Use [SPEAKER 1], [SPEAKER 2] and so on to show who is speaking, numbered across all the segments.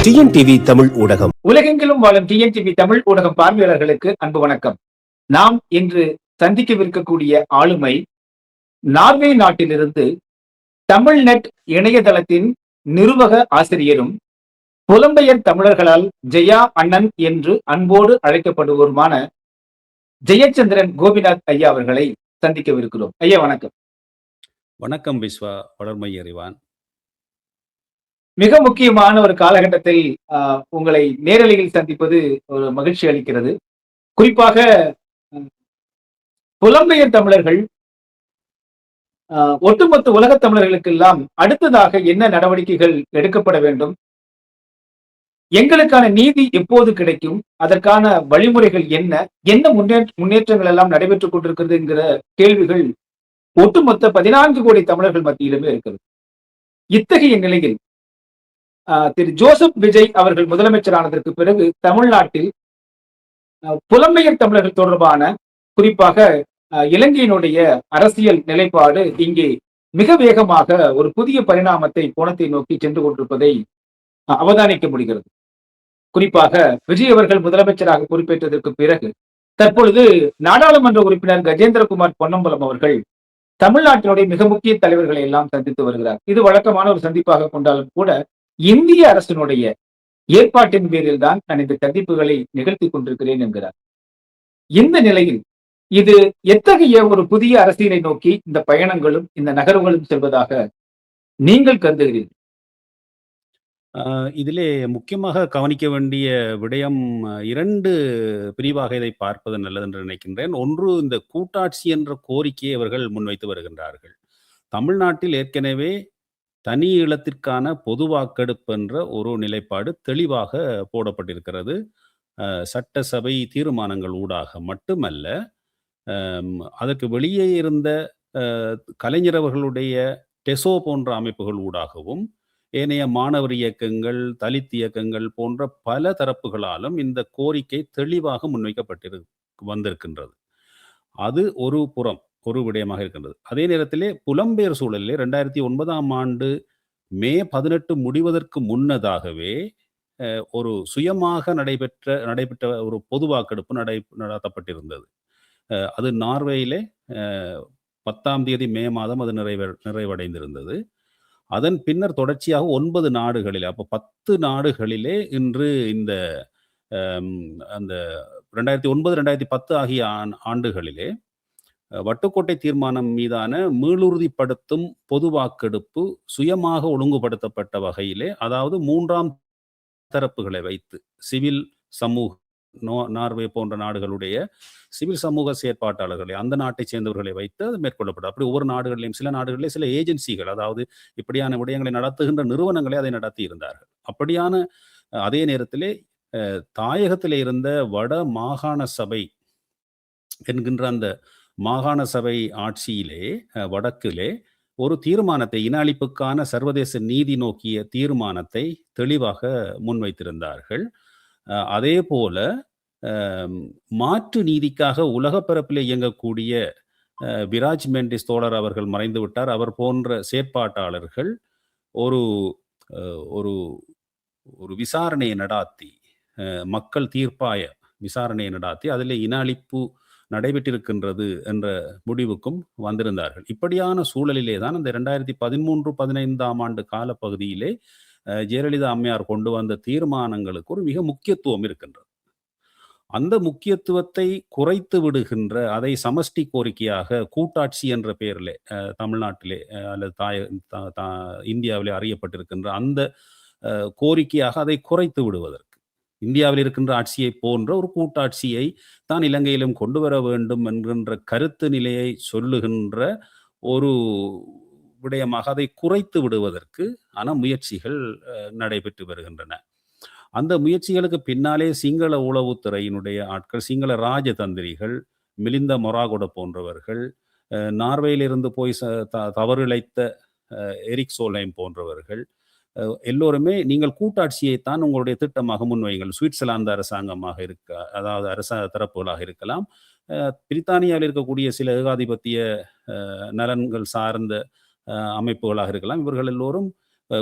[SPEAKER 1] TNTV Tamil ஊடகம்.
[SPEAKER 2] உலகெங்கிலும் வாழும் டிஎன்டிவி தமிழ் ஊடகம் பார்வையாளர்களுக்கு அன்பு வணக்கம். நாம் இன்று சந்திக்கவிருக்கக்கூடிய ஆளுமை நார்வே நாட்டிலிருந்து தமிழ்நெட் இணையதளத்தின் நிர்வாக ஆசிரியரும் புலம்பெயர் தமிழர்களால் ஜெயா அண்ணன் என்று அன்போடு அழைக்கப்படுவோருமான ஜெயச்சந்திரன் கோபிநாத் ஐயா அவர்களை சந்திக்கவிருக்கிறோம். ஐயா வணக்கம்.
[SPEAKER 3] வணக்கம் விஸ்வா, வளர்மை அறிவான்.
[SPEAKER 2] மிக முக்கியமான ஒரு காலகட்டத்தில் உங்களை நேரலையில் சந்திப்பது ஒரு மகிழ்ச்சி அளிக்கிறது. குறிப்பாக புலம்பெயர் தமிழர்கள் ஒட்டுமொத்த உலகத் தமிழர்களுக்கெல்லாம் அடுத்ததாக என்ன நடவடிக்கைகள் எடுக்கப்பட வேண்டும், எங்களுக்கான நீதி எப்போது கிடைக்கும், அதற்கான வழிமுறைகள் என்ன, என்ன முன்னேற்றங்கள் எல்லாம் நடைபெற்றுக் கொண்டிருக்கிறது என்கிற கேள்விகள் ஒட்டுமொத்த 14 கோடி தமிழர்கள் மத்தியிலுமே இருக்கிறது. இத்தகைய நிலையில் திரு ஜோசப் விஜய் அவர்கள் முதலமைச்சரானதற்கு பிறகு தமிழ்நாட்டில் புலம்பெயர் தமிழர்கள் தொடர்பான குறிப்பாக இலங்கையினுடைய அரசியல் நிலைப்பாடு இங்கே மிக வேகமாக ஒரு புதிய பரிணாமத்தை கோணத்தை நோக்கி சென்று கொண்டிருப்பதை அவதானிக்க முடிகிறது. குறிப்பாக விஜய் அவர்கள் முதலமைச்சராக பொறுப்பேற்றதற்கு பிறகு தற்பொழுது நாடாளுமன்ற உறுப்பினர் கஜேந்திரகுமார் பொன்னம்பலம் அவர்கள் தமிழ்நாட்டினுடைய மிக முக்கிய தலைவர்களை எல்லாம் சந்தித்து வருகிறார். இது வழக்கமான ஒரு சந்திப்பாக கொண்டாலும் கூட இந்திய அரசினுடைய ஏற்பாட்டின் பேரில் தான் நான் இந்த சந்திப்புகளை நிகழ்த்தி கொண்டிருக்கிறேன் என்கிறார். இந்த நிலையில் இது எத்தகைய ஒரு புதிய அரசியலை நோக்கி இந்த பயணங்களும் இந்த நகர்வுகளும் செல்வதாக நீங்கள் கருதுகிறீர்கள்?
[SPEAKER 3] இதிலே முக்கியமாக கவனிக்க வேண்டிய விடயம் 2 பிரிவாக இதை பார்ப்பது நல்லது என்று நினைக்கின்றேன். ஒன்று, இந்த கூட்டாட்சி என்ற கோரிக்கையை அவர்கள் முன்வைத்து வருகின்றார்கள். தமிழ்நாட்டில் ஏற்கனவே தனி ஈழத்திற்கான பொது வாக்கெடுப்பு என்ற ஒரு நிலைப்பாடு தெளிவாக போடப்பட்டிருக்கிறது. சட்டசபை தீர்மானங்கள் ஊடாக மட்டுமல்ல, அதற்கு வெளியே இருந்த கலைஞர் அவர்களுடைய டெசோ போன்ற அமைப்புகள் ஊடாகவும் ஏனைய மாணவர் இயக்கங்கள், தலித் இயக்கங்கள் போன்ற பல தரப்புகளாலும் இந்த கோரிக்கை தெளிவாக வந்திருக்கின்றது. அது ஒரு புறம், ஒரு விடயமாக இருக்கின்றது. அதே நேரத்திலே புலம்பெயர் சூழலிலே 2009ஆம் ஆண்டு மே 18 முடிவதற்கு முன்னதாகவே ஒரு சுயமாக நடைபெற்ற ஒரு பொது வாக்கெடுப்பு நடத்தப்பட்டிருந்தது. அது நார்வேயிலே 10ஆம் தேதி மே மாதம் அது நிறைவடைந்திருந்தது. அதன் பின்னர் தொடர்ச்சியாக 9 நாடுகளிலே, அப்போ 10 நாடுகளிலே இன்று இந்த அந்த 2009, 2010 ஆகிய ஆண்டுகளிலே வட்டுக்கோட்டை தீர்மானம் மீதான மீளுறுதிப்படுத்தும் பொது வாக்கெடுப்பு சுயமாக ஒழுங்குபடுத்தப்பட்ட வகையிலே, அதாவது 3ஆம் தரப்புகளை வைத்து சிவில் சமூக நார்வே போன்ற நாடுகளுடைய சிவில் சமூக செயற்பாட்டாளர்களை, அந்த நாட்டை சேர்ந்தவர்களை வைத்து அது மேற்கொள்ளப்படும். அப்படி ஒவ்வொரு நாடுகளிலும் சில நாடுகளிலே சில ஏஜென்சிகள், அதாவது இப்படியான விடயங்களை நடத்துகின்ற நிறுவனங்களே அதை நடத்தி இருந்தார்கள். அப்படியான அதே நேரத்திலே தாயகத்திலே இருந்த வட மாகாண சபை என்கின்ற அந்த மாகாண சபை ஆட்சியிலே வடக்கிலே ஒரு தீர்மானத்தை, இன அழிப்புக்கான சர்வதேச நீதி நோக்கிய தீர்மானத்தை தெளிவாக முன்வைத்திருந்தார்கள். அதே போல மாற்று நீதிக்காக உலக பரப்பிலே இயங்கக்கூடிய விராஜ் மெண்டிஸ் தோழர் அவர்கள் மறைந்து விட்டார். அவர் போன்ற செயற்பாட்டாளர்கள் ஒரு ஒரு ஒரு விசாரணையை நடாத்தி, மக்கள் தீர்ப்பாய விசாரணையை நடாத்தி அதில் இன அழிப்பு நடைபெற்றிருக்கின்றது என்ற முடிவுக்கும் வந்திருந்தார்கள். இப்படியான சூழலிலே தான் அந்த 2013-15ஆம் ஆண்டு காலப்பகுதியிலே ஜெயலலிதா அம்மையார் கொண்டு வந்த தீர்மானங்களுக்கு ஒரு மிக முக்கியத்துவம் இருக்கின்றது. அந்த முக்கியத்துவத்தை குறைத்து விடுகின்ற, அதை சமஷ்டி கோரிக்கையாக கூட்டாட்சி என்ற பெயரிலே தமிழ்நாட்டிலே அல்லது இந்தியாவிலே அறியப்பட்டிருக்கின்ற அந்த கோரிக்கையாக அதை குறைத்து விடுவதற்கு, இந்தியாவில் இருக்கின்ற ஆட்சியை போன்ற ஒரு கூட்டாட்சியை தான் இலங்கையிலும் கொண்டு வர வேண்டும் என்கின்ற கருத்து நிலையை சொல்லுகின்ற ஒரு விடயமாக அதை குறைத்து விடுவதற்கு முயற்சிகள் நடைபெற்று வருகின்றன. அந்த முயற்சிகளுக்கு பின்னாலே சிங்கள உளவுத்துறையினுடைய ஆட்கள், சிங்கள ராஜதந்திரிகள், மிலிந்த மொராகொட போன்றவர்கள், நார்வேயிலிருந்து போய் தவறிழைத்த எரிக் சோல்ஹைம் போன்றவர்கள் எல்லோருமே நீங்கள் கூட்டாட்சியைத்தான் உங்களுடைய திட்டமாக முன்வைங்கள். சுவிட்சர்லாந்து அரசாங்கமாக அதாவது தரப்புகளாக இருக்கலாம், பிரித்தானியாவில் இருக்கக்கூடிய சில ஏகாதிபத்திய நலன்கள் சார்ந்த அமைப்புகளாக இருக்கலாம். இவர்கள் எல்லோரும்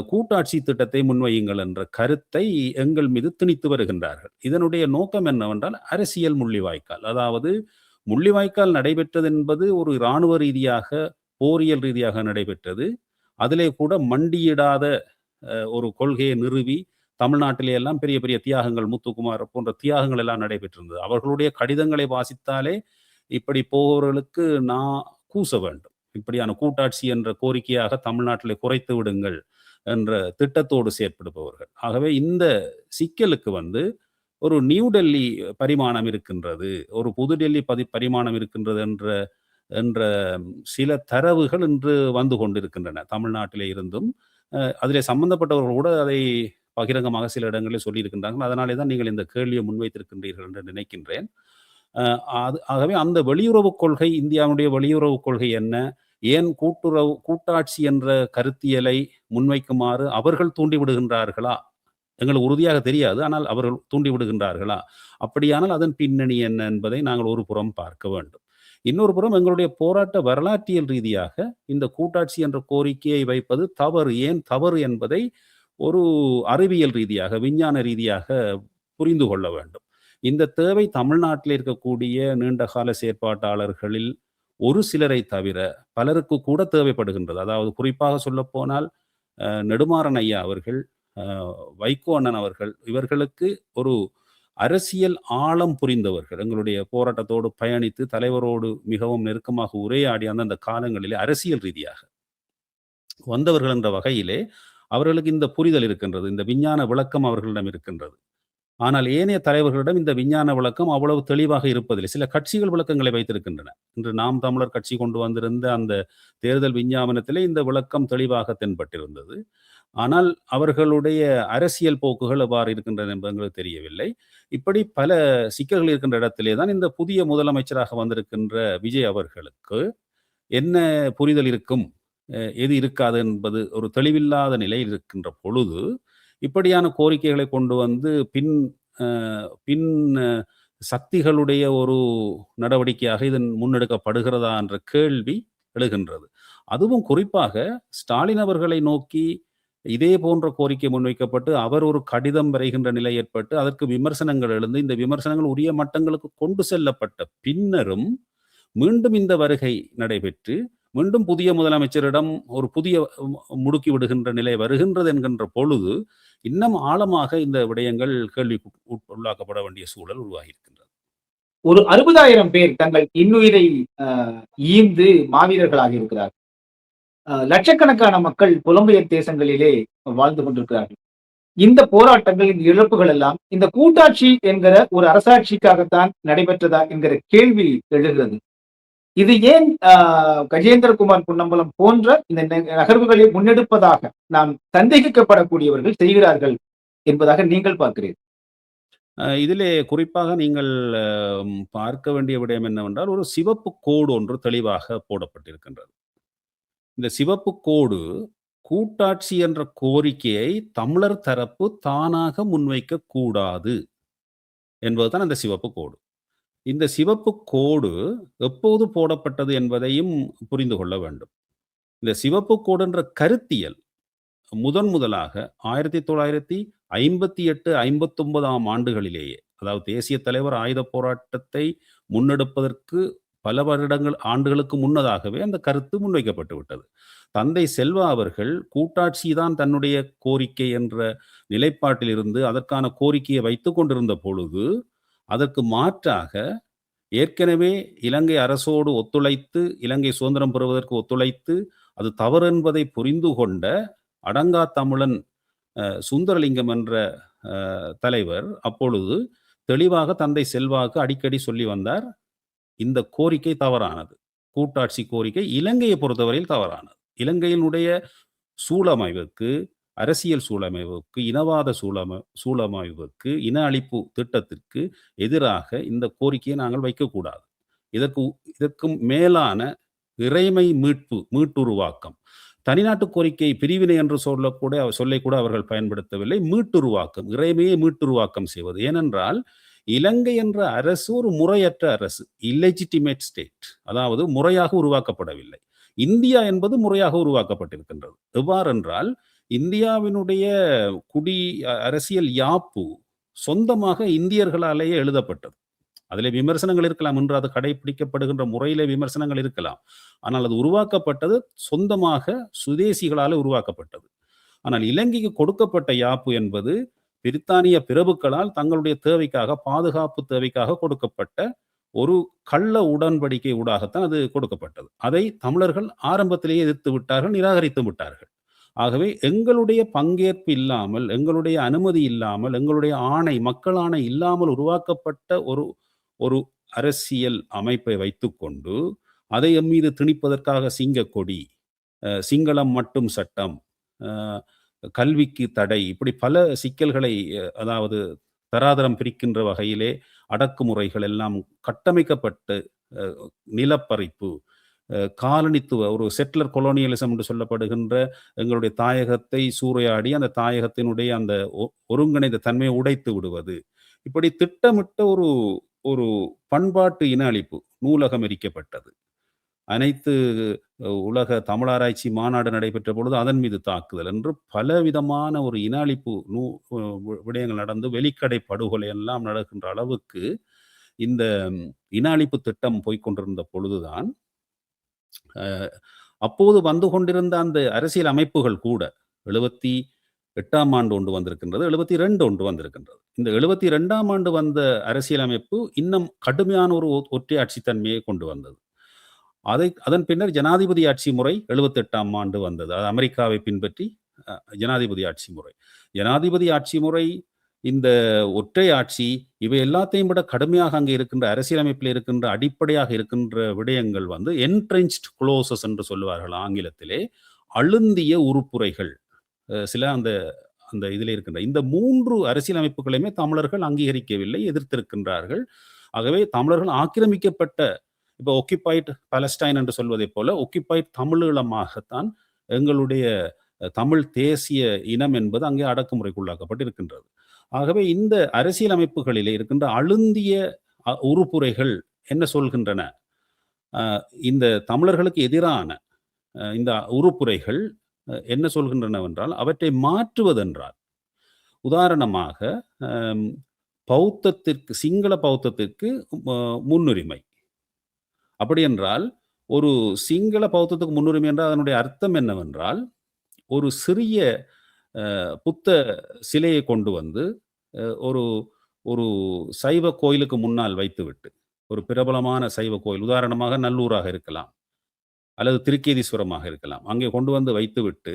[SPEAKER 3] கூட்டாட்சி திட்டத்தை முன்வையுங்கள் என்ற கருத்தை எங்கள் மீது திணித்து வருகின்றார்கள். இதனுடைய நோக்கம் என்னவென்றால் அரசியல் முள்ளிவாய்க்கால். அதாவது முள்ளிவாய்க்கால் நடைபெற்றது என்பது ஒரு இராணுவ ரீதியாக, போரியல் ரீதியாக நடைபெற்றது. அதிலே கூட மண்டியிடாத ஒரு கொள்கையை நிறுவி தமிழ்நாட்டிலே எல்லாம் பெரிய பெரிய தியாகங்கள், முத்துக்குமார் போன்ற தியாகங்கள் எல்லாம் நடைபெற்றிருந்தது. அவர்களுடைய கடிதங்களை வாசித்தாலே இப்படி போகிறவர்களுக்கு நான் கூச வேண்டும். இப்படியான கூட்டாட்சி என்ற கோரிக்கையாக தமிழ்நாட்டிலே குறைத்து விடுங்கள் என்ற திட்டத்தோடு செயற்படுபவர்கள். ஆகவே இந்த சிக்கலுக்கு ஒரு நியூ டெல்லி பரிமாணம் இருக்கின்றது, ஒரு புதுடெல்லி பரிமாணம் இருக்கின்றது என்ற என்ற சில தரவுகள் இன்று வந்து கொண்டிருக்கின்றன தமிழ்நாட்டிலே இருந்தும். அதிலே சம்பந்தப்பட்டவர்கள் கூட அதை பகிரங்கமாக சில இடங்களில் சொல்லியிருக்கின்றார்கள். அதனாலே தான் நீங்கள் இந்த கேள்வியை முன்வைத்திருக்கின்றீர்கள் என்று நினைக்கின்றேன். ஆகவே அந்த வெளியுறவு கொள்கை, இந்தியாவுடைய வெளியுறவு கொள்கை என்ன, ஏன் கூட்டாட்சி என்ற கருத்தியலை முன்வைக்குமாறு அவர்கள் தூண்டிவிடுகின்றார்களா? எங்களுக்கு உறுதியாக தெரியாது. ஆனால் அவர்கள் தூண்டிவிடுகின்றார்களா? அப்படியானால் அதன் பின்னணி என்ன என்பதை நாங்கள் ஒரு புறம் பார்க்க வேண்டும். இன்னொரு புறம் எங்களுடைய போராட்ட வரலாற்றியல் ரீதியாக இந்த கூட்டாட்சி என்ற கோரிக்கையை வைப்பது தவறு. ஏன் தவறு என்பதை ஒரு அறிவியல் ரீதியாக, விஞ்ஞான ரீதியாக புரிந்து கொள்ள வேண்டும். இந்த தேவை தமிழ்நாட்டில் இருக்கக்கூடிய நீண்டகால செயற்பாட்டாளர்களில் ஒரு சிலரை தவிர பலருக்கு கூட தேவைப்படுகின்றது. அதாவது குறிப்பாக சொல்லப்போனால் நெடுமாறன் ஐயா அவர்கள், வைகோ அண்ணன் அவர்கள், இவர்களுக்கு ஒரு அரசியல் ஆழம் புரிந்தவர்கள். எங்களுடைய போராட்டத்தோடு பயணித்து தலைவரோடு மிகவும் நெருக்கமாக உரையாடி அந்தந்த காலங்களிலே அரசியல் ரீதியாக வந்தவர்கள் என்ற வகையிலே அவர்களுக்கு இந்த புரிதல் இருக்கின்றது, இந்த விஞ்ஞான விளக்கம் அவர்களிடம் இருக்கின்றது. ஆனால் ஏனைய தலைவர்களிடம் இந்த விஞ்ஞான விளக்கம் அவ்வளவு தெளிவாக இருப்பதில்லை. சில கட்சிகள் விளக்கங்களை வைத்திருக்கின்றன. இன்று நாம் தமிழர் கட்சி கொண்டு வந்திருந்த அந்த தேர்தல் விஞ்ஞாபனத்திலே இந்த விளக்கம் தெளிவாக தென்பட்டிருந்தது. ஆனால் அவர்களுடைய அரசியல் போக்குகள் எவ்வாறு இருக்கின்றன என்பது எங்களுக்கு தெரியவில்லை. இப்படி பல சிக்கல்கள் இருக்கின்ற இடத்திலே தான் இந்த புதிய முதலமைச்சராக வந்திருக்கின்ற விஜய் அவர்களுக்கு என்ன புரிதல் இருக்கும், எது இருக்காது என்பது ஒரு தெளிவில்லாத நிலையில் இருக்கின்ற பொழுது இப்படியான கோரிக்கைகளை கொண்டு வந்து பின் சக்திகளுடைய ஒரு நடவடிக்கையாக இதன் முன்னெடுக்கப்படுகிறதா என்ற கேள்வி எழுகின்றது. அதுவும் குறிப்பாக ஸ்டாலின் அவர்களை நோக்கி இதே போன்ற கோரிக்கை முன்வைக்கப்பட்டு அவர் ஒரு கடிதம் வரைகின்ற நிலை ஏற்பட்டு அதற்கு விமர்சனங்கள் எழுந்து இந்த விமர்சனங்கள் உரிய மட்டங்களுக்கு கொண்டு செல்லப்பட்ட பின்னரும் மீண்டும் இந்த வருகை நடைபெற்று மீண்டும் புதிய முதலமைச்சரிடம் ஒரு புதிய முடுக்கி விடுகின்ற நிலை வருகின்றது என்கின்ற பொழுது இன்னும் ஆழமாக இந்த விடயங்கள் கேள்விக்கு உள்ளாக்கப்பட வேண்டிய சூழல் உருவாகி இருக்கின்றது.
[SPEAKER 2] ஒரு 60,000 பேர் தங்கள் இன்னுயிரை ஈந்து மாவீரர்களாக இருக்கிறார்கள். லட்சக்கணக்கான மக்கள் புலம்பெயர் தேசங்களிலே வாழ்ந்து கொண்டிருக்கிறார்கள். இந்த போராட்டங்கள், இந்த இழப்புகள் எல்லாம் இந்த கூட்டாட்சி என்கிற ஒரு அரசாட்சிக்காகத்தான் நடைபெற்றதா என்கிற கேள்வி எழுகிறது. இது ஏன் கஜேந்திரகுமார் பொன்னம்பலம் போன்ற இந்த நகர்வுகளை முன்னெடுப்பதாக நாம் சந்தேகிக்கப்படக்கூடியவர்கள் செய்கிறார்கள் என்பதாக நீங்கள் பார்க்கிறீர்கள்?
[SPEAKER 3] இதிலே குறிப்பாக நீங்கள் பார்க்க வேண்டிய விடயம் என்னவென்றால், ஒரு சிவப்பு கோடு ஒன்று தெளிவாக போடப்பட்டிருக்கின்றது. இந்த சிவப்பு கோடு கூட்டாட்சி என்ற கோரிக்கையை தமிழர் தரப்பு தானாக முன்வைக்க கூடாது என்பதுதான் அந்த சிவப்பு கோடு. இந்த சிவப்பு கோடு எப்போது போடப்பட்டது என்பதையும் புரிந்து கொள்ள வேண்டும். இந்த சிவப்பு கோடு என்ற கருத்தியல் முதலாக 1958, 59 ஆண்டுகளிலேயே, அதாவது தேசிய தலைவர் ஆயுத போராட்டத்தை முன்னெடுப்பதற்கு பல ஆண்டுகளுக்கு முன்னதாகவே அந்த கருத்து முன்வைக்கப்பட்டு விட்டது. தந்தை செல்வா அவர்கள் கூட்டாட்சி தான் தன்னுடைய கோரிக்கை என்ற நிலைப்பாட்டில் இருந்து அதற்கான கோரிக்கையை வைத்துக் கொண்டிருந்த பொழுது, அதற்கு மாற்றாக ஏற்கனவே இலங்கை அரசோடு ஒத்துழைத்து இலங்கை சுதந்திரம் பெறுவதற்கு ஒத்துழைத்து அது தவறு என்பதை புரிந்து கொண்ட அடங்கா தமிழன் சுந்தரலிங்கம் என்ற தலைவர் அப்பொழுது தெளிவாக தந்தை செல்வாக்கு அடிக்கடி சொல்லி வந்தார், இந்த கோரிக்கை தவறானது, கூட்டாட்சி கோரிக்கை இலங்கையை பொறுத்தவரையில் தவறானது. இலங்கையினுடைய சூழமைவுக்கு, அரசியல் சூழமைவுக்கு, இனவாத சூழமைவுக்கு, இன அழிப்பு திட்டத்திற்கு எதிராக இந்த கோரிக்கையை நாங்கள் வைக்கக்கூடாது. இதற்கும் மேலான இறைமை மீட்டுருவாக்கம், தனிநாட்டு கோரிக்கை பிரிவினை என்று சொல்லை கூட அவர்கள் பயன்படுத்தவில்லை. மீட்டுருவாக்கம், இறைமையை மீட்டுருவாக்கம் செய்வது. ஏனென்றால் இலங்கை என்ற அரசு ஒரு முறையற்ற அரசு, இல்லெஜிட்டிமேட் ஸ்டேட், அதாவது முறையாக உருவாக்கப்படவில்லை. இந்தியா என்பது முறையாக உருவாக்கப்பட்டிருக்கின்றது. எவ்வாறென்றால் இந்தியாவினுடைய குடி அரசியல் யாப்பு சொந்தமாக இந்தியர்களாலேயே எழுதப்பட்டது. அதிலே விமர்சனங்கள் இருக்கலாம், என்று அது கடைபிடிக்கப்படுகின்ற முறையிலே விமர்சனங்கள் இருக்கலாம். ஆனால் அது உருவாக்கப்பட்டது சொந்தமாக சுதேசிகளால் உருவாக்கப்பட்டது. ஆனால் இலங்கைக்கு கொடுக்கப்பட்ட யாப்பு என்பது பிரித்தானிய பிரபுக்களால் தங்களுடைய தேவைக்காக, பாதுகாப்பு தேவைக்காக கொடுக்கப்பட்ட ஒரு கள்ள உடன்படிக்கை ஊடாகத்தான் அது கொடுக்கப்பட்டது. அதை தமிழர்கள் ஆரம்பத்திலேயே எதிர்த்து விட்டார்கள், நிராகரித்து விட்டார்கள். ஆகவே எங்களுடைய பங்கேற்பு இல்லாமல், எங்களுடைய அனுமதி இல்லாமல், எங்களுடைய ஆணை, மக்கள் ஆணை இல்லாமல் உருவாக்கப்பட்ட ஒரு ஒரு அரசியல் அமைப்பை வைத்துக்கொண்டு அதை எம் மீது திணிப்பதற்காக சிங்கக்கொடி, சிங்களம் மட்டும் சட்டம், கல்விக்கு தடை, இப்படி பல சிக்கல்களை, அதாவது தராதரம் பிரிக்கின்ற வகையிலே அடக்குமுறைகள் எல்லாம் கட்டமைக்கப்பட்டு, நிலப்பறிப்பு, காலனித்துவ ஒரு செட்டிலர் கொலோனியலிசம் என்று சொல்லப்படுகின்ற எங்களுடைய தாயகத்தை சூறையாடி அந்த தாயகத்தினுடைய அந்த ஒருங்கிணைந்த தன்மையை உடைத்து விடுவது, இப்படி திட்டமிட்ட ஒரு ஒரு பண்பாட்டு இன அழிப்பு நூலகம் எரிக்கப்பட்டது. அனைத்து உலக தமிழாராய்ச்சி மாநாடு நடைபெற்ற பொழுது அதன் மீது தாக்குதல் என்று பலவிதமான ஒரு இன அழிப்பு விடயங்கள் நடந்து வெளிக்கடை படுகொலை எல்லாம் நடக்கின்ற அளவுக்கு இந்த இன அழிப்பு திட்டம் போய்கொண்டிருந்த பொழுதுதான் அப்போது வந்து கொண்டிருந்த அந்த அரசியல் அமைப்புகள் கூட 78ஆம் ஆண்டு ஒன்று வந்திருக்கின்றது, 72 ஒன்று வந்திருக்கின்றது. இந்த 72ஆம் ஆண்டு வந்த அரசியல் அமைப்பு இன்னும் கடுமையான ஒரு ஒற்றையாட்சி தன்மையை கொண்டு வந்தது. அதன் பின்னர் ஜனாதிபதி ஆட்சி முறை 78ஆம் ஆண்டு வந்தது. அது அமெரிக்காவை பின்பற்றி ஜனாதிபதி ஆட்சி முறை. ஜனாதிபதி ஆட்சி முறை, இந்த ஒற்றை ஆட்சி, இவை எல்லாத்தையும் விட கடுமையாக அங்கே இருக்கின்ற அரசியலமைப்பில் இருக்கின்ற அடிப்படையாக இருக்கின்ற விடயங்கள் வந்து என்ட்ரென்ச்ட் க்ளோசஸ் என்று சொல்லுவார்கள் ஆங்கிலத்திலே, அழுந்திய உறுப்புரைகள். சில அந்த அந்த இதில் இருக்கின்ற இந்த 3 அரசியலமைப்புகளையுமே தமிழர்கள் அங்கீகரிக்கவில்லை, எதிர்த்திருக்கின்றார்கள். ஆகவே தமிழர்கள் ஆக்கிரமிக்கப்பட்ட, இப்போ ஒக்கிபைட் பாலஸ்டைன் என்று சொல்வதை போல ஒக்கிபைட் தமிழீழமாகத்தான் எங்களுடைய தமிழ் தேசிய இனம் என்பது அங்கே அடக்குமுறைக்குள்ளாக்கப்பட்டிருக்கின்றது. ஆகவே இந்த அரசியலமைப்புகளிலே இருக்கின்ற அழுந்திய உறுப்புரைகள் என்ன சொல்கின்றன? இந்த தமிழர்களுக்கு எதிரான இந்த உறுப்புரைகள் என்ன சொல்கின்றனவென்றால், அவற்றை மாற்றுவதென்றால், உதாரணமாக பௌத்தத்திற்கு, சிங்கள பௌத்தத்திற்கு முன்னுரிமை. அப்படி என்றால் ஒரு சிங்கள பௌத்தத்துக்கு முன்னுரிமை என்றால் அதனுடைய அர்த்தம் என்னவென்றால், ஒரு சிறிய புத்த சிலையை கொண்டு வந்து ஒரு ஒரு சைவ கோயிலுக்கு முன்னால் வைத்துவிட்டு, ஒரு பிரபலமான சைவ கோயில், உதாரணமாக நல்லூராக இருக்கலாம் அல்லது திருக்கேதீஸ்வரமாக இருக்கலாம், அங்கே கொண்டு வந்து வைத்துவிட்டு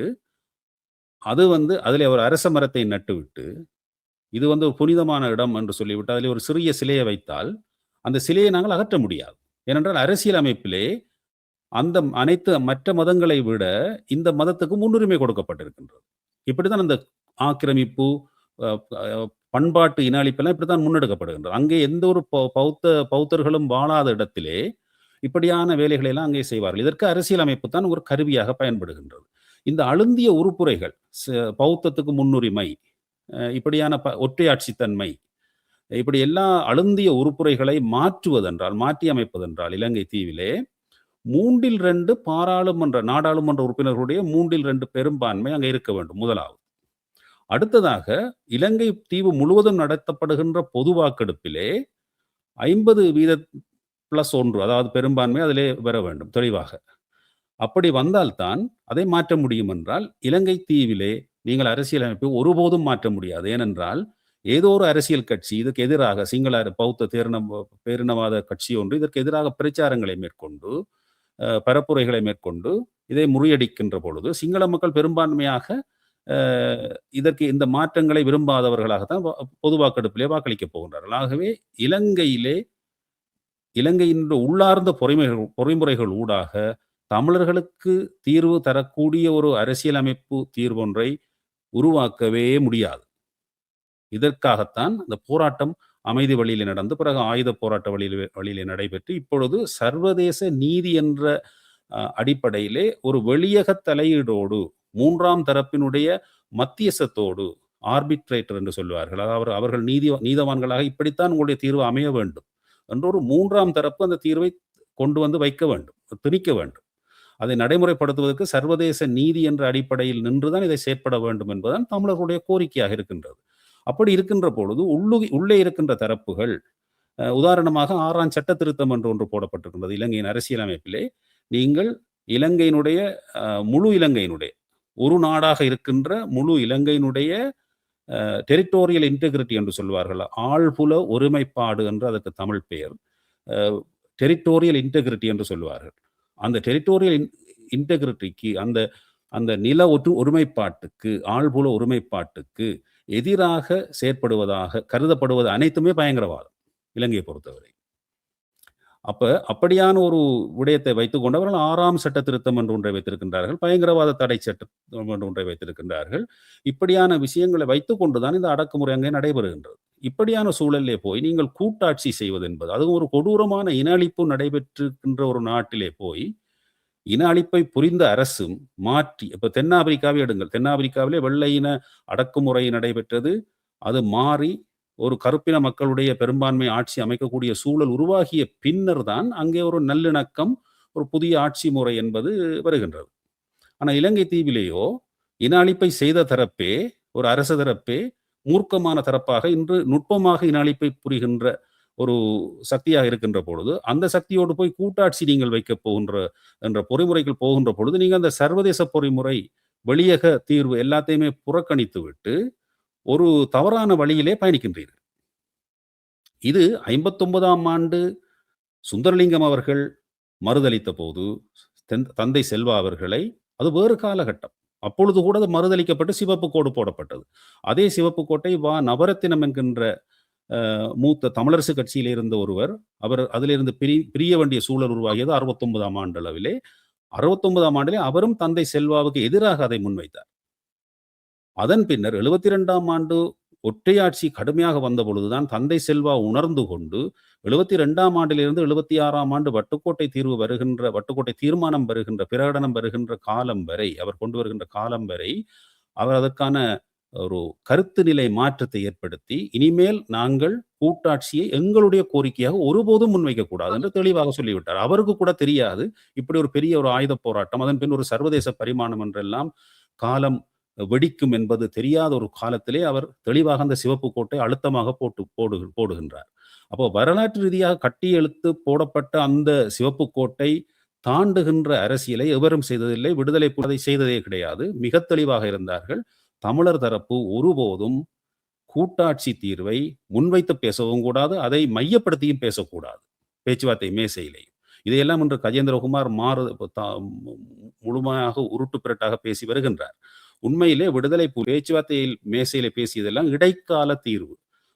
[SPEAKER 3] அது வந்து அதில் ஒரு அரச மரத்தை நட்டுவிட்டு, இது வந்து ஒரு புனிதமான இடம் என்று சொல்லிவிட்டு அதில் ஒரு சிறிய சிலையை வைத்தால் அந்த சிலையை நாங்கள் அகற்ற முடியாது. ஏனென்றால் அரசியல் அமைப்பிலே அந்த அனைத்து மற்ற மதங்களை விட இந்த மதத்துக்கு முன்னுரிமை கொடுக்கப்பட்டிருக்கின்றது. இப்படித்தான் அந்த ஆக்கிரமிப்பு, பண்பாட்டு இன அழிப்பெல்லாம் இப்படித்தான் முன்னெடுக்கப்படுகின்றது. அங்கே எந்த ஒரு பௌத்தர்களும் வாழாத இடத்திலே இப்படியான வேலைகளை எல்லாம் அங்கே செய்வார்கள். இதற்கு அரசியல் அமைப்பு தான் ஒரு கருவியாக பயன்படுகின்றது. இந்த அழுந்திய உறுப்புரைகள், பௌத்தத்துக்கு முன்னுரிமை, இப்படியான ஒற்றையாட்சித்தன்மை, இப்படி எல்லா அழுந்திய உறுப்புரைகளை மாற்றுவதென்றால், மாற்றி அமைப்பதென்றால், இலங்கை தீவிலே 3/2 நாடாளுமன்ற உறுப்பினர்களுடைய 3/2 பெரும்பான்மை அங்கே இருக்க வேண்டும், முதலாவது. அடுத்ததாக இலங்கை தீவு முழுவதும் நடத்தப்படுகின்ற பொது வாக்கெடுப்பிலே 50% அதாவது பெரும்பான்மை அதிலே வர வேண்டும் தெளிவாக. அப்படி வந்தால்தான் அதை மாற்ற முடியும். என்றால் இலங்கை தீவிலே நீங்கள் அரசியலமைப்பை ஒருபோதும் மாற்ற முடியாது. ஏனென்றால் ஏதோ ஒரு அரசியல் கட்சி இதுக்கு எதிராக, சிங்கள பௌத்த பேரினவாத கட்சி ஒன்று இதற்கு எதிராக பிரச்சாரங்களை மேற்கொண்டு, பரப்புரைகளை மேற்கொண்டு இதை முறியடிக்கின்ற பொழுது சிங்கள மக்கள் பெரும்பான்மையாக இதற்கு இந்த மாற்றங்களை விரும்பாதவர்களாகத்தான் பொது வாக்கெடுப்பிலே வாக்களிக்கப் போகின்றார்கள். ஆகவே இலங்கையின் உள்ளார்ந்த பொறிமுறைகள் ஊடாக தமிழர்களுக்கு தீர்வு தரக்கூடிய ஒரு அரசியலமைப்பு தீர்வொன்றை உருவாக்கவே முடியாது. இதற்காகத்தான் இந்த போராட்டம் அமைதி வழியிலே நடந்து, பிறகு ஆயுத போராட்ட வழியிலே நடைபெற்று, இப்பொழுது சர்வதேச நீதி என்ற அடிப்படையிலே ஒரு வெளியக தலையீடோடு, 3ஆம் தரப்பினுடைய மத்தியசத்தோடு, ஆர்பிட்ரேட்டர் என்று சொல்வார்கள், அதாவது அவர்கள் நீதவான்களாக இப்படித்தான் உங்களுடைய தீர்வு அமைய வேண்டும் என்று ஒரு 3ஆம் தரப்பு அந்த தீர்வை கொண்டு வந்து வைக்க வேண்டும், திணிக்க வேண்டும். அதை நடைமுறைப்படுத்துவதற்கு சர்வதேச நீதி என்ற அடிப்படையில் நின்றுதான் இதை செயற்பட வேண்டும் என்பதுதான் தமிழர்களுடைய கோரிக்கையாக இருக்கின்றது. அப்படி இருக்கின்ற பொழுது உள்ளே இருக்கின்ற தரப்புகள், உதாரணமாக 6ஆம் சட்ட திருத்தம் என்று ஒன்று போடப்பட்டிருக்கின்றது இலங்கையின் அரசியலமைப்பிலே. நீங்கள் இலங்கையினுடைய முழு இலங்கையினுடைய ஒரு நாடாக இருக்கின்ற முழு இலங்கையினுடைய டெரிட்டோரியல் இன்டெகிரிட்டி என்று சொல்வார்கள், ஆழ்புல ஒருமைப்பாடு என்று அதற்கு தமிழ் பெயர். டெரிட்டோரியல் இன்டெகிரிட்டி என்று சொல்வார்கள். அந்த டெரிட்டோரியல் இன்டெகிரிட்டிக்கு, அந்த அந்த நில ஒருமைப்பாட்டுக்கு, ஆழ்புல ஒருமைப்பாட்டுக்கு எதிராக செயற்படுவதாக கருதப்படுவது அனைத்துமே பயங்கரவாதம் இலங்கையை பொறுத்தவரை. அப்படியான ஒரு விடயத்தை வைத்துக் கொண்டு அவர்கள் 6ஆம் சட்ட திருத்தம் என்று ஒன்றை வைத்திருக்கின்றார்கள், பயங்கரவாத தடை சட்டம் என்று ஒன்றை வைத்திருக்கின்றார்கள். இப்படியான விஷயங்களை வைத்துக் கொண்டுதான் இந்த அடக்குமுறை அங்கே நடைபெறுகின்றது. இப்படியான சூழலிலே போய் நீங்கள் கூட்டாட்சி செய்வது என்பது, அதுவும் ஒரு கொடூரமான இன அழிப்பு நடைபெற்றிருக்கின்ற ஒரு நாட்டிலே போய் இன அழிப்பை புரிந்த அரசும் மாற்றி, இப்ப தென்னாப்பிரிக்காவை எடுங்கள். தென்னாப்பிரிக்காவிலே வெள்ளை இன அடக்குமுறை நடைபெற்றது. அது மாறி ஒரு கருப்பின மக்களுடைய பெரும்பான்மை ஆட்சி அமைக்கக்கூடிய சூழல் உருவாகிய பின்னர் தான் அங்கே ஒரு நல்லிணக்கம், ஒரு புதிய ஆட்சி முறை என்பது வருகின்றது. ஆனால் இலங்கை தீவிலேயோ இன அழிப்பை செய்த தரப்பே, ஒரு அரச தரப்பே மூர்க்கமான தரப்பாக இன்று நுட்பமாக இன அழிப்பை புரிகின்ற ஒரு சக்தியாக இருக்கின்ற பொழுது, அந்த சக்தியோடு போய் கூட்டாட்சி நீங்கள் வைக்க போகின்ற என்ற பொறிமுறைகள் போகின்ற பொழுது, நீங்கள் அந்த சர்வதேச பொறிமுறை, வெளியக தீர்வு எல்லாத்தையுமே புறக்கணித்து விட்டு ஒரு தவறான வழியிலே பயணிக்கின்றீர்கள். இது 59ஆம் ஆண்டு சுந்தரலிங்கம் அவர்கள் மறுதளித்த போது தந்தை செல்வா அவர்களை, அது வேறு காலகட்டம். அப்பொழுது கூட அது மறுதளிக்கப்பட்டு சிவப்பு கோடு போடப்பட்டது. அதே சிவப்பு கோட்டை நவரத்தினம் என்கின்ற மூத்த தமிழரசு கட்சியில் இருந்த ஒருவர், அவர் அதிலிருந்து பிரிய வேண்டிய சூழல் உருவாகியது 69ஆம் ஆண்டு அளவிலே. 69ஆம் ஆண்டிலே அவரும் தந்தை செல்வாவுக்கு எதிராக அதை முன்வைத்தார். அதன் பின்னர் 72ஆம் ஆண்டு ஒற்றையாட்சி கடுமையாக வந்த பொழுதுதான் தந்தை செல்வா உணர்ந்து கொண்டு 72ஆம் ஆண்டிலிருந்து 76ஆம் ஆண்டு வட்டுக்கோட்டை தீர்மானம் வருகின்ற, பிரகடனம் வருகின்ற காலம் வரை, அவர் கொண்டு வருகின்ற காலம் வரை அவர் அதற்கான ஒரு கருத்து நிலை மாற்றத்தை ஏற்படுத்தி, இனிமேல் நாங்கள் கூட்டாட்சியை எங்களுடைய கோரிக்கையாக ஒருபோதும் முன்வைக்க கூடாது என்று தெளிவாக சொல்லிவிட்டார். அவருக்கு கூட தெரியாது இப்படி ஒரு பெரிய ஒரு ஆயுத போராட்டம், அதன் பின் ஒரு சர்வதேச பரிமாணம் என்றெல்லாம் காலம் வெடிக்கும் என்பது தெரியாத ஒரு காலத்திலே அவர் தெளிவாக அந்த சிவப்பு கோட்டை அழுத்தமாக போடுகின்றார். அப்போ வரலாற்று ரீதியாக கட்டியெழுத்து போடப்பட்ட அந்த சிவப்பு கோட்டை தாண்டுகின்ற அரசியலை எவரும் செய்ததில்லை. விடுதலை புலிகள் செய்ததே கிடையாது. மிக தெளிவாக இருந்தார்கள். தமிழர் தரப்பு ஒருபோதும் கூட்டாட்சி தீர்வை முன்வைத்து பேசவும் கூடாது, அதை மையப்படுத்தியும் பேசக்கூடாது பேச்சுவார்த்தை மேசையிலே. இதையெல்லாம் இன்று கஜேந்திரகுமார் முழுமையாக உருட்டு பிரட்டாக பேசி வருகின்றார். உண்மையிலே விடுதலை பேச்சுவார்த்தையில் மேசையில பேசியதெல்லாம் இடைக்கால தீர்வு.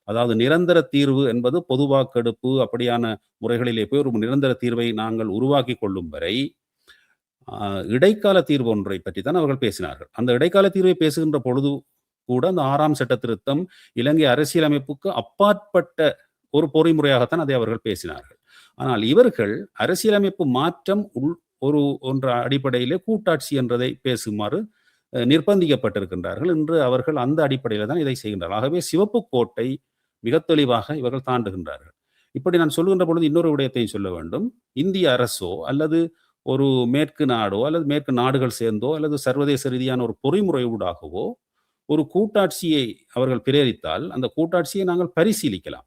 [SPEAKER 3] அதாவது நிரந்தர தீர்வு என்பது பொது வாக்கெடுப்பு அப்படியான முறைகளிலே போய் ஒரு நிரந்தர தீர்வை நாங்கள் உருவாக்கி கொள்ளும் வரை இடைக்கால தீர்வு ஒன்றை பற்றி தான் அவர்கள் பேசினார்கள். அந்த இடைக்கால தீர்வை பேசுகின்ற பொழுது கூட அந்த 6ஆம் சட்ட திருத்தம் இலங்கை அரசியலமைப்புக்கு அப்பாற்பட்ட ஒரு பொறிமுறையாகத்தான் அதை அவர்கள் பேசினார்கள். ஆனால் இவர்கள் அரசியலமைப்பு மாற்றம் ஒன்ற அடிப்படையிலே கூட்டாட்சி என்றதை பேசுமாறு நிர்பந்திக்கப்பட்டிருக்கின்றார்கள். இன்று அவர்கள் அந்த அடிப்படையில் தான் இதை செய்கின்றார்கள். ஆகவே சிவப்பு கோட்டை மிக தெளிவாக இவர்கள் தாண்டுகின்றார்கள். இப்படி நான் சொல்கின்ற பொழுது இன்னொரு விடயத்தையும் சொல்ல வேண்டும். இந்திய அரசோ அல்லது ஒரு மேற்கு நாடோ அல்லது மேற்கு நாடுகள் சேர்ந்தோ அல்லது சர்வதேச ரீதியான ஒரு பொறிமுறை ஊடாகவோ ஒரு கூட்டாட்சியை அவர்கள் பிரேரித்தால் அந்த கூட்டாட்சியை நாங்கள் பரிசீலிக்கலாம்.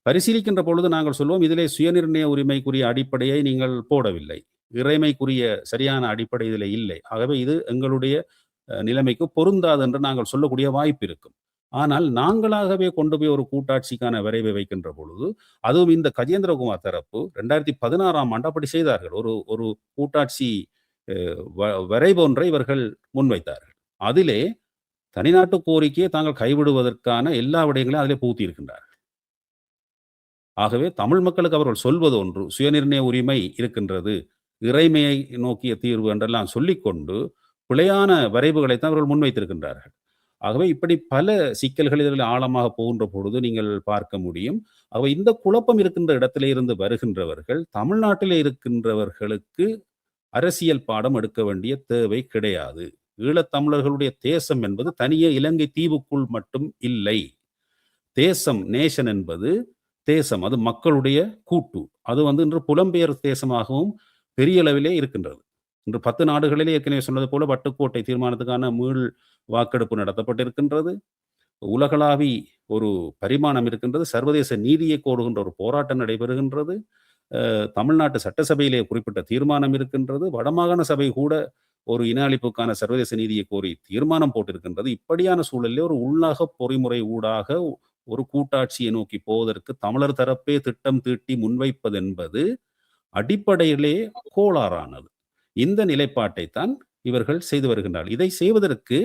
[SPEAKER 3] பரிசீலிக்கின்ற பொழுது நாங்கள் சொல்வோம், இதிலே சுயநிர்ணய உரிமைக்குரிய அடிப்படையை நீங்கள் போடவில்லை, இறைமைக்குரிய சரியான அடிப்படை இதில் இல்லை, ஆகவே இது எங்களுடைய நிலைமைக்கு பொருந்தாது என்று நாங்கள் சொல்லக்கூடிய வாய்ப்பு இருக்கும். ஆனால் நாங்களாகவே கொண்டு போய் ஒரு கூட்டாட்சிக்கான விரைவை வைக்கின்ற பொழுது, அதுவும் இந்த கஜேந்திரகுமார் தரப்பு 2016ஆம் ஆண்டு அப்படி செய்தார்கள். ஒரு கூட்டாட்சி வரைவு ஒன்றை இவர்கள் முன்வைத்தார்கள். அதிலே தனிநாட்டு கோரிக்கையை தாங்கள் கைவிடுவதற்கான எல்லா விடயங்களையும் அதிலே பூத்தி இருக்கின்றார்கள். ஆகவே தமிழ் மக்களுக்கு அவர்கள் சொல்வது ஒன்று, சுயநிர்ணய உரிமை இருக்கின்றது, இறைமையை நோக்கிய தீர்வு என்றெல்லாம் சொல்லிக்கொண்டு பிழையான வரைவுகளைத்தான் அவர்கள் முன்வைத்திருக்கின்றார்கள். ஆகவே இப்படி பல சிக்கல்கள் இதில் ஆழமாக போகின்ற பொழுது நீங்கள் பார்க்க முடியும். ஆகவே இந்த குழப்பம் இருக்கின்ற இடத்திலே இருந்து வருகின்றவர்கள் தமிழ்நாட்டிலே இருக்கின்றவர்களுக்கு அரசியல் பாடம் எடுக்க வேண்டிய தேவை கிடையாது. ஈழத்தமிழர்களுடைய தேசம் என்பது தனியே இலங்கை தீவுக்குள் மட்டும் இல்லை. தேசம், நேஷன் என்பது தேசம், அது மக்களுடைய கூட்டு. அது இன்று புலம்பெயர் தேசமாகவும் பெரிய அளவிலே இருக்கின்றது. இன்று 10 நாடுகளிலே ஏற்கனவே சொன்னது போல வட்டுக்கோட்டை தீர்மானத்துக்கான மீள் வாக்கெடுப்பு நடத்தப்பட்டிருக்கின்றது. உலகளாவி ஒரு பரிமாணம் இருக்கின்றது. சர்வதேச நீதியை கோருகின்ற ஒரு போராட்டம் நடைபெறுகின்றது. தமிழ்நாட்டு சட்டசபையிலே குறிப்பிட்ட தீர்மானம் இருக்கின்றது. வடமாகாண சபை கூட ஒரு இன அழிப்புக்கான சர்வதேச நீதியை கோரி தீர்மானம் போட்டிருக்கின்றது. இப்படியான சூழலிலே ஒரு உள்ளக பொறிமுறை ஊடாக ஒரு கூட்டாட்சியை நோக்கி போவதற்கு தமிழர் தரப்பே திட்டம் தீட்டி முன்வைப்பது என்பது அடிப்படையிலே கோளாறானது. இந்த நிலைப்பாட்டைத்தான் இவர்கள் செய்து வருகின்றார்கள். இதை செய்வதற்கு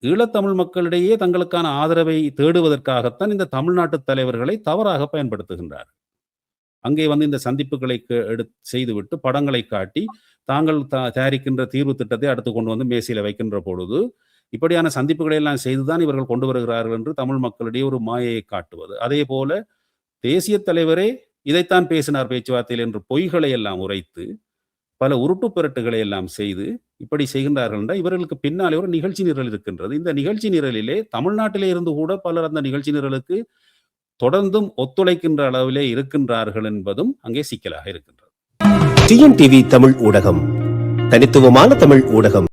[SPEAKER 3] ஈழத்தமிழ் மக்களிடையே தங்களுக்கான ஆதரவை தேடுவதற்காகத்தான் இந்த தமிழ்நாட்டு தலைவர்களை தவறாக பயன்படுத்துகின்றார். அங்கே வந்து இந்த சந்திப்புகளை செய்துவிட்டு படங்களை காட்டி தாங்கள் தயாரிக்கின்ற தீர்வு திட்டத்தை அடுத்து கொண்டு வந்து மேசையில வைக்கின்ற பொழுது இப்படியான சந்திப்புகளை எல்லாம் செய்துதான் இவர்கள் கொண்டு வருகிறார்கள் என்று தமிழ் மக்களிடையே ஒரு மாயையை காட்டுவது. அதே போல தேசிய தலைவரே இதைத்தான் பேசினார் பேச்சுவார்த்தையில் என்று பொய்களை எல்லாம் உரைத்து பல உருட்டு பெருட்டுகளை எல்லாம் செய்து இப்படி செய்கின்றார்கள் என்றால் இவர்களுக்கு பின்னாலே ஒரு நிகழ்ச்சி நிரல் இருக்கின்றது. இந்த நிகழ்ச்சி நிரலிலே தமிழ்நாட்டிலே இருந்து கூட பலர் அந்த நிகழ்ச்சி நிரலுக்கு தொடர்ந்தும் ஒத்துழைக்கின்ற அளவிலே இருக்கின்றார்கள் என்பதும் அங்கே சிக்கலாக இருக்கின்றது.
[SPEAKER 1] டிஎன்டிவி தமிழ் ஊடகம், தனித்துவமான தமிழ் ஊடகம்.